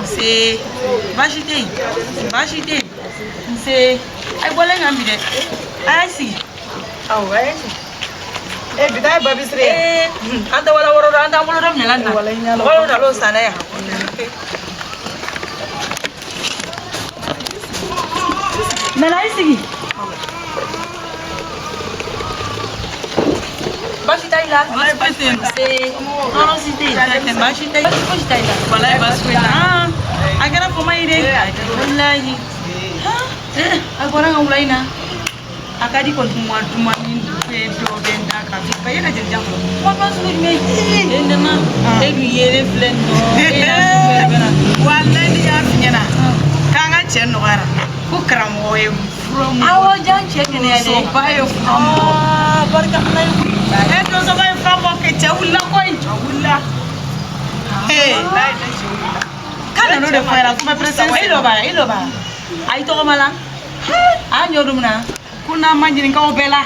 C'est Bachité. C'est ay bolé ngambi de. Ay si. Ah ouais. Eh bidai babis re. Anda wala woro anda mulo ram nyalanna. Wala dalo sana ya. Nalai sigi. Bachité là. C'est non c'est Bachité. Bachité là. Voilà Bachité. Agora como aí deh, wallahi, agora nggak mulai na, akadi kontumwa ni do benda kafi, kaya na jadi jam, mau masuk ni, enda na, yere plan no, wallahi dia punya na, kangen cendol ara, kukram woye from, awal jangan cek ni ada, so bayo from, berkat na yuk, so bayo from ke jauhlah koi, jauhlah, lain jauhlah. Kan no de fuera kuma presença ilo ba ay to mala nyodumna kuna manjini ka obela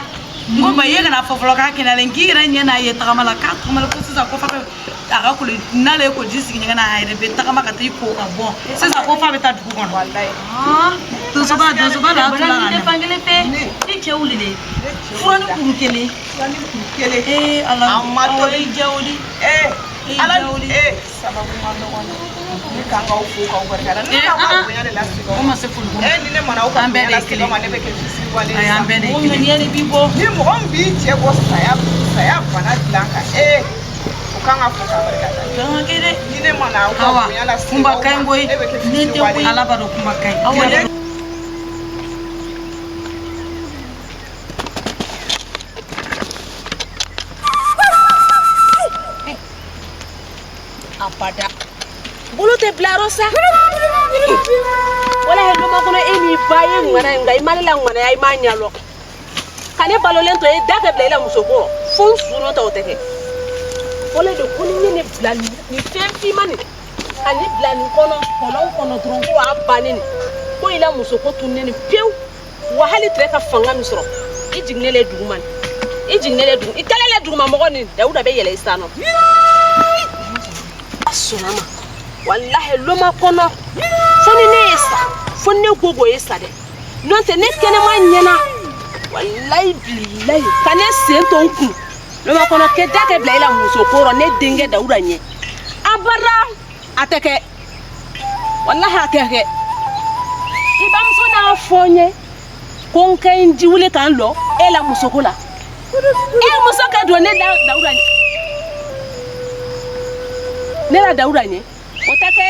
ngomba yega na fofolo ka kina lengi ranya na ye tagamala ka kuma ko sisa ko fa aga kule nale ko jisi nyanga na hayre be tagama ka tay ko abo sisa ko fa beta du kono wallahi to so ba la tula na fangele pe ni chewulile fonu kumkele ala amma to jawdi ala sababu ngando ni kanga ufu ka ubarkana ni ka ba ko yale lasti ko ma se fulu ni ne mana ko be lasti ko ma ne be ke fisi wale ay ambe de ni ne bi ko ni mo on bi je ko saya bana blanca ko kanga fu ka barkana kanga kede ni ne mana ko yale lasti kumba kai ngoy ni te ko ala ba do kumba kai apada bulu te blarosa wala hello ma kono eni baye ngana ngai malila ngana ay manyalo kane balo lento e daga blela musoko fon suno ta oteke wala do kuni ni blan ni tempi mani kane blan kono tron ko abanini ko ila musoko tunne ni pew wa hali treka fanga misro ijignele duman italele duguma mo ni dauda be yele isano sonama wallahi loma kono foni nesa foni gogo yesa de non te ne kene ma nyana wallahi billahi kane sento nku loma kono ke dake blaila musokoro ne dinge dauda nye abara ateke wallahi ateke ibam so na fonye konka inji wule kan lo ela musokola musoka do ne dauda nye nela dauda nye otake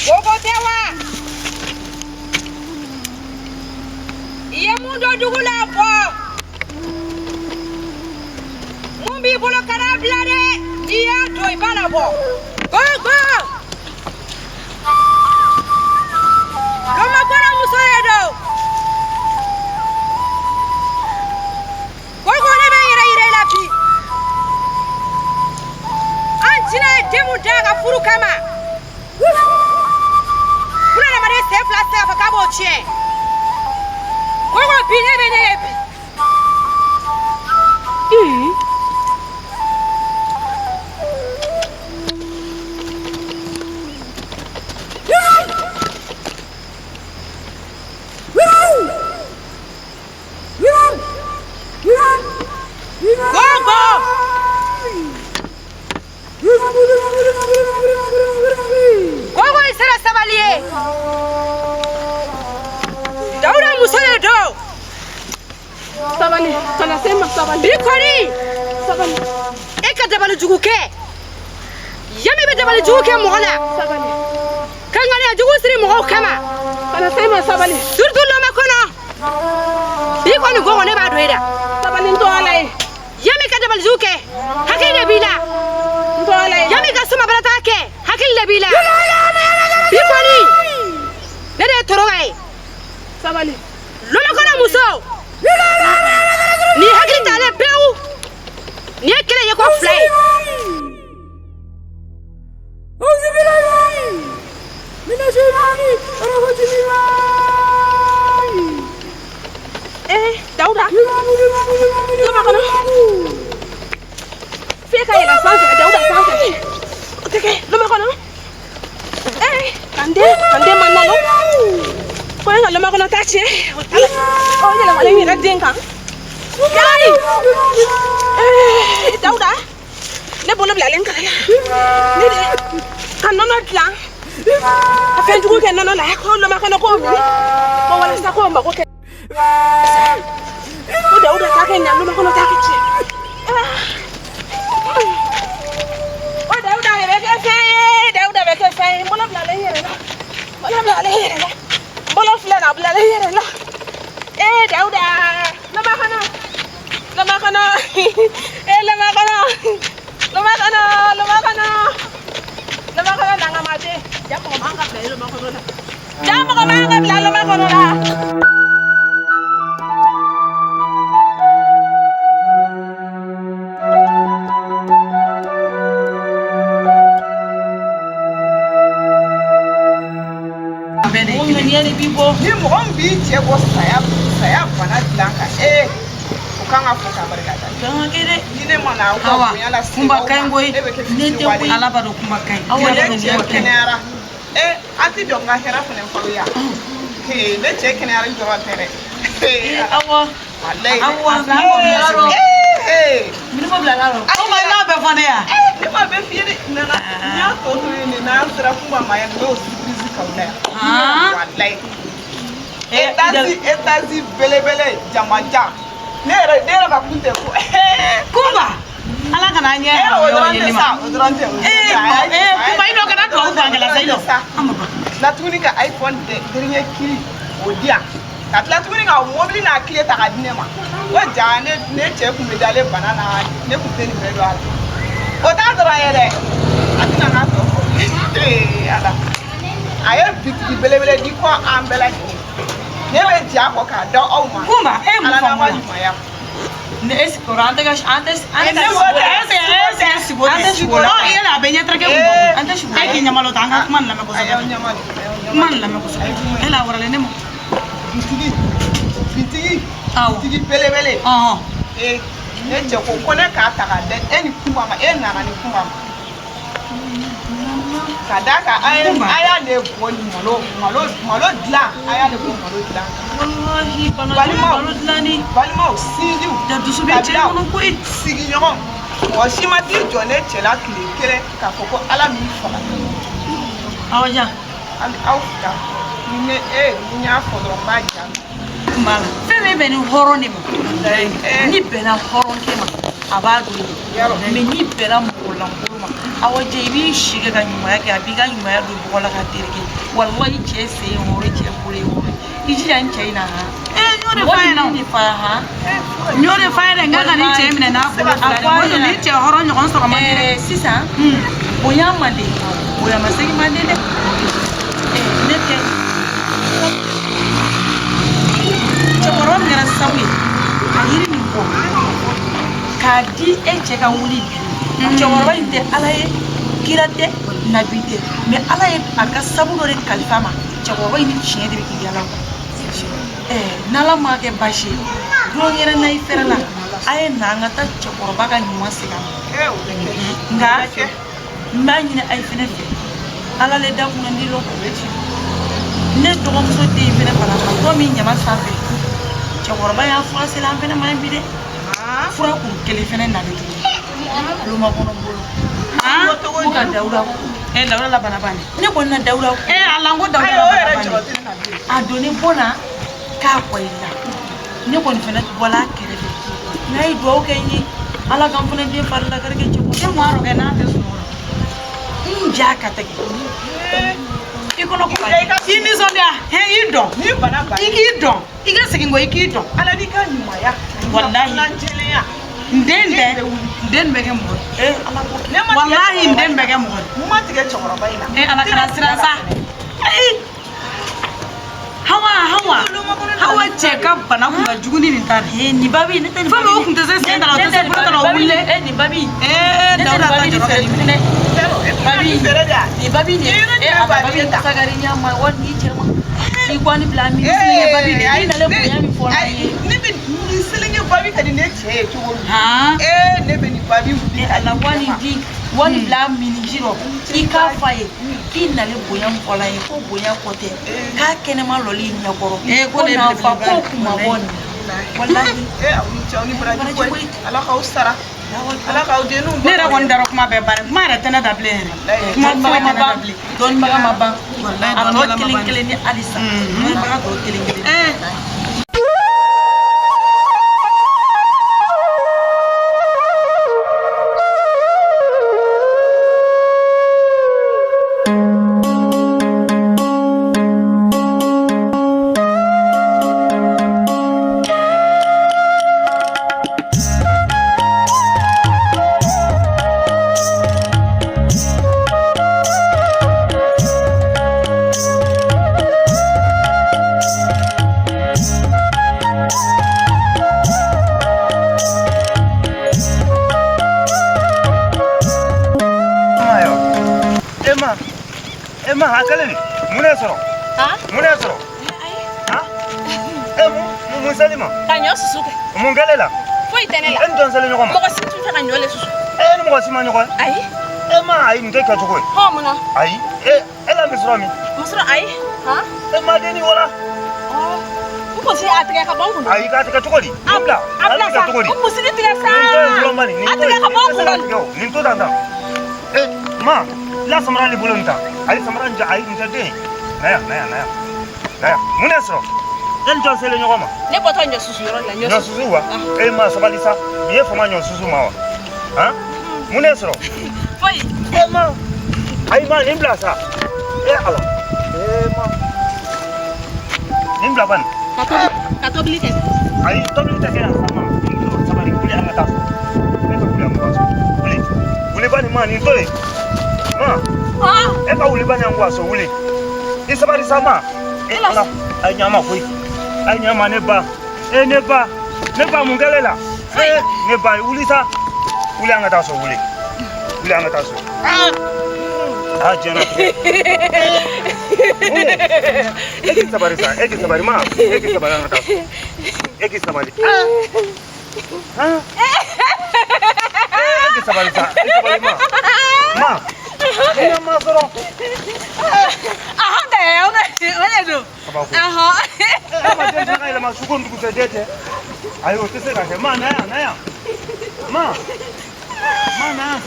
gogo tewa iye mundo dugula ko mumbi bolo karablade iya to ibala bo gogo Kama kona musoyedo gogo ne be ire la fi anjina demu daga furu kama kuna na mare se flase fa kabo chie gogo bi ne be ne bi Gogo isera sabaliye Dauda musale do. Sabali, kana sema sabali. Bikoni. Sabali. Eka dabal juguke. Yami be dabal juguke mo hala. Sabali. Kangani jugu siri mo kama. Kana sema sabali. Durdulo makono. Bikoni go ne ba doida. Sabali ndo alai. Yami ka dabal juguke. Hakile bila. Ndo alai. Yami ka suma balata ke. Hakile bila. Bikoni. Nede torogai. Sabali. Lolo kono muso. Ni hakili tale pew. Ni kele yako fly. Dauda. Lama kono. Fika ila sanse Dauda sanse. Teke, lama kono. Kande manalo. Ko nga lama kono tachi. Oh, yela wala ni radinka. Yai. Dauda. Le bolo bla lenka. Ni de. Kan nono tla. Afen jugo ke nono la ko lama kono ko. Ko wala sa ko mbako ke. Ko Dauda ta ke nyalo lama kono ta ke chi. O Dauda be ke sai. Dauda be ke sai. Bolo bla le yere la. Bolo bla le yere la. Bolo fla na bla le yere la. Dauda. Lama kono. Lama kono. Lama kono. Lama kono. Lama kono. Lama kono nanga mate. Jamu ko manga bla lama kono la. Jamu ko manga bla lama kono la. Ni mɔgɔ min b'i cɛ bɔ saya bana dilan kan o kan ka fɔ ka barikada. Kan ka kɛ dɛ. Ni ne ma na aw ka bonya la se kumba kan koyi. ne bɛ kɛ Ne tɛ koyi. Ala b'a dɔn kumba kan. Aw ne cɛ kɛnɛyara. An ti dɔn ka hɛrɛ fana falo ya. Ne cɛ kɛnɛyara jɔrɔ tɛ dɛ. Awɔ. Walayi. Awɔ. Minima bila la. Aw ma n'a bɛɛ fɔ ne ya. Ne ma bɛɛ f'i ye dɛ. N y'a tɔ to yen de n'an sera kumba ma yan n y'o surprise k'aw la yan. Walayi. Etazi belebele jamaja. Ne yɛrɛ ka kun tɛ ko. Kumba. Ala kana ɲɛ. O dɔrɔn tɛ sa. O dɔrɔn tɛ. Kumba i n'o kana tubabu ban kɛlɛ sa i dɔn. Na tuguni ka iPhone dernier cri o di yan. Ka tila tuguni ka mobili n'a clé ta ka di ne ma. O ja ne cɛ kun bɛ dalen bana na ne kun tɛ nin bɛɛ dɔn a la. O t'a dɔrɔn ye dɛ. A tɛna n'a tɔ fɔ. Ala. A ye bitigi belebele di ko an bɛɛ lajɛlen. Ne bɛ ja kɔ k'a da aw ma. Kumba mun Ala fɔ n'aw ka mun ɲumanya. Ne esikoro an tɛ sibo la. Yala a bɛ ɲɛtɛrɛkɛ kun bɔ. An tɛ sibo. E k'i ɲamalo ta an ka kuma nin lamɛn kosɛbɛ. Kuma nin lamɛn kosɛbɛ. E la waralen ne ma. Bitigi belebele. Ne cɛ ko ne k'a ta k'a da e ni kuma ma e nana ni kuma ma. Ka d'a kan a y'a ne bɔ malo dilan a y'a ne bɔ malo dilan. Walahi malo dilanni. Balimaw sinjiw. Da dusu bɛ cɛ kɔnɔ koyi. Sigiɲɔgɔn mɔgɔ si ma t'i jɔ ne cɛ la tile kelen k'a fɔ ko Ala m'i faga. Awa ja. Aw fila ni y'a fɔ dɔrɔn n b'a jaabi. Fɛn min bɛ ni hɔrɔn de ma. Ni bɛnna hɔrɔnkɛ ma a b'a dɔn. Mais n'i bɛnna mɔgɔlankolon ma awa ja i b'i si kɛ ka ɲumanya kɛ a b'i ka ɲumanya don bɔgɔ la ka tereke. Walahi cɛ sen ye hɔrɔn cɛ bolo ye hɔrɔn. I jija n cɛ in na han. N y'o de f'a ɲɛna. N y'o de f'a ɲɛna n ka ka nin cɛ minɛ n'a bolo fila de. O ni cɛ hɔrɔn ɲɔgɔn sɔrɔ man di dɛ. Sisan bonya man di bonya ma segin man di dɛ. Ne tɛ. Cɛkɔrɔba min kɛra sabu ye a yiri min bɔ k'a di e cɛ ka wuli bi cɛkɔrɔba in tɛ Ala ye kira tɛ nabi tɛ mais Ala ye a ka sabu dɔ de kalifa ma cɛkɔrɔba in ni tiɲɛ de bɛ k'i yala n'Ala ma kɛ baasi ye don yɛrɛ n'a i fɛrɛ la a ye na an ka taa cɛkɔrɔba ka ɲuman segin a ma nka n b'a ɲini a ye fɛnɛ fɛ Ala le da kunna ni lɔ ne dɔgɔmuso den in fɛnɛ fana ka dɔ min ɲama sanfɛ cɛkɔrɔba y'a fura seli an fɛnɛ ma ye bi dɛ fura kun kelen fɛnɛ nalen olu ma kɔnɔ bolo ko ka Dawuda Dawuda la bana banni ne kɔni na Dawuda lango da a doni bona ka koyla ne ko ni fana bola kere ngai do ke ni ala kan fana de farla karke ci ko mo ro ke na te so inja ka te ikono ko ini so dia he ido ni bana ba ido iga segin go ikido ala di kan ni maya wallahi nden bege mo ala ko wallahi nden bege mo ma tige chokoro bayina ala kana siransa hawa cheka bana kuma juguni ni tar ni babi ne tan babi ko kunta sai ndara to sai fura tara wulle ni babi dawda ta joro ne babi ni babi ne babi sagari nya ma woni chema ni kwani blami ni babi ne ni dale buya mi fona ni bi ni selenye babi kadi ne che to ha ne be ni babi ni ala kwani di wani blami ni jiro ika faye ina le buya mfola yi ko buya kote ka kene ma loli nya koro ko na fa ko kuma woni wallahi awu chawni braji ko ala khawsara ala khawdenu ne ra gon daro kuma be bare ma ra tana dable kuma ma ba don ma ma ba wallahi don ma kilin kilin ni alisa ma do kilin kilin Emma hakaleni munesoro ha munesoro ha mu salima kanyo susuke mu galela foi tenela en don salino ko mo ko situ fa kanyo le susu ni mo sima nyoko ai Emma ai ndeka to ko ho muna ai ela misro mi musro ai ha Emma deni wala ko si atike ka bongu ai ka tika to ko di abla ka to ko di ko musini tike sa atike ka bongu ni to danda ma la samara li bulunta ai samara nja ai nja de naya munesro el jo sele nyoma ne ko to nyo susu yoro la nyo susu wa ma sabalisa ye fama nyo susu ma wa ha munesro foi ma ai ma imblasa ala ma imbla ban ka to blite ai to blite ke sama sabari kuli anga ta ne to kuli anga kuli bani ma ni to ma eka ulibanya ngwaso ule isabari sama ala anyama koi anyama neba neba mungelela neba ulisa ule anga taso ule anga taso jena eki sabari ma eki sabari anga taso eki sabari eki sabari ma ina masoro do ma tete kaila masuko ndugu tete ayo tese ka ma naya ma naya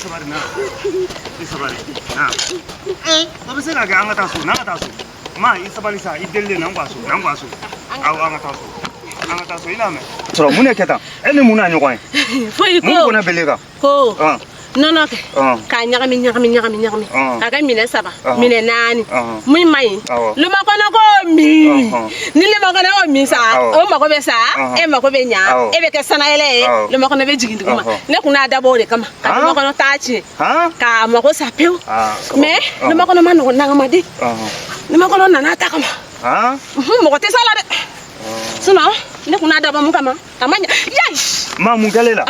sabari na babe se ka anga taso ma isabari sa idelle na ngwaso aw anga taso ina me soro mune keta ene muna nyokwan foi ko mun kona belega ko nono ke ka nyagami aga mine saba mine nani muy mai luma kono ko mi ni le makona o mi sa o mako be sa e mako be nya e be ke sana ele luma kono be jigindi kuma ne kuna dabo de kama ka luma kono tachi ka mako sa peu me luma kono manu na ngama de luma kono na ta kama mako te sala de suno ne kuna dabo mu kama amanya yes ma mungalela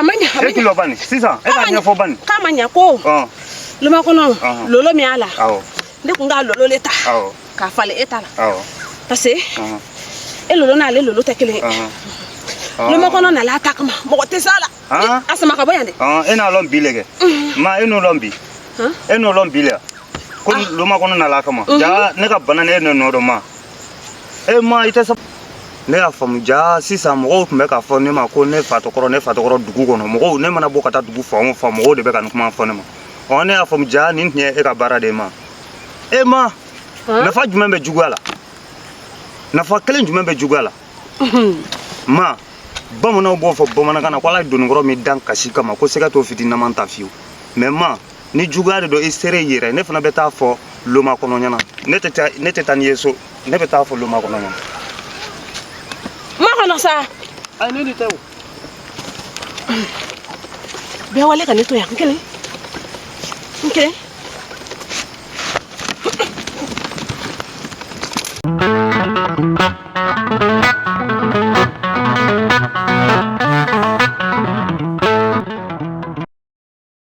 ekilo bani sisa eka nyafo bani kama nyako luma kono lolo mi ala ne kunga lolo leta ka fale etala parce e lolo na le lolo tekele luma kono na la takma mo te sala asama ka boyande ena lombi lege ma eno lombi le kun luma kono na la kama ja ne ka bana ne no do ma ma ite sa ne a famu ja sisa mo ko me ka fo ne ma ko ne fatokoro dugu kono mo ne mana bokata dugu fo mo de be kan kuma fo ne ma on ne a famu ja nin ne e ka bara de ma ma nafa jumɛn bɛ juguya la nafa kelen jumɛn bɛ juguya la ma bamananw b'o fɔ bamanankan na ko ala ye donnikɔrɔ min dan kasi kama ko sɛgɛ t'o fitinaman ta fiyewu mais ma ni juguya de don i sere i yɛrɛ ne fana bɛ taa fɔ loma kɔnɔ ɲɛna ne tɛ taa n'i ye so ne bɛ taa fɔ loma kɔnɔ ɲɛna ma kɔnɔ sa ayi ne ni tɛ o bɛɛ wale ka ne to yan n kelen Thank you.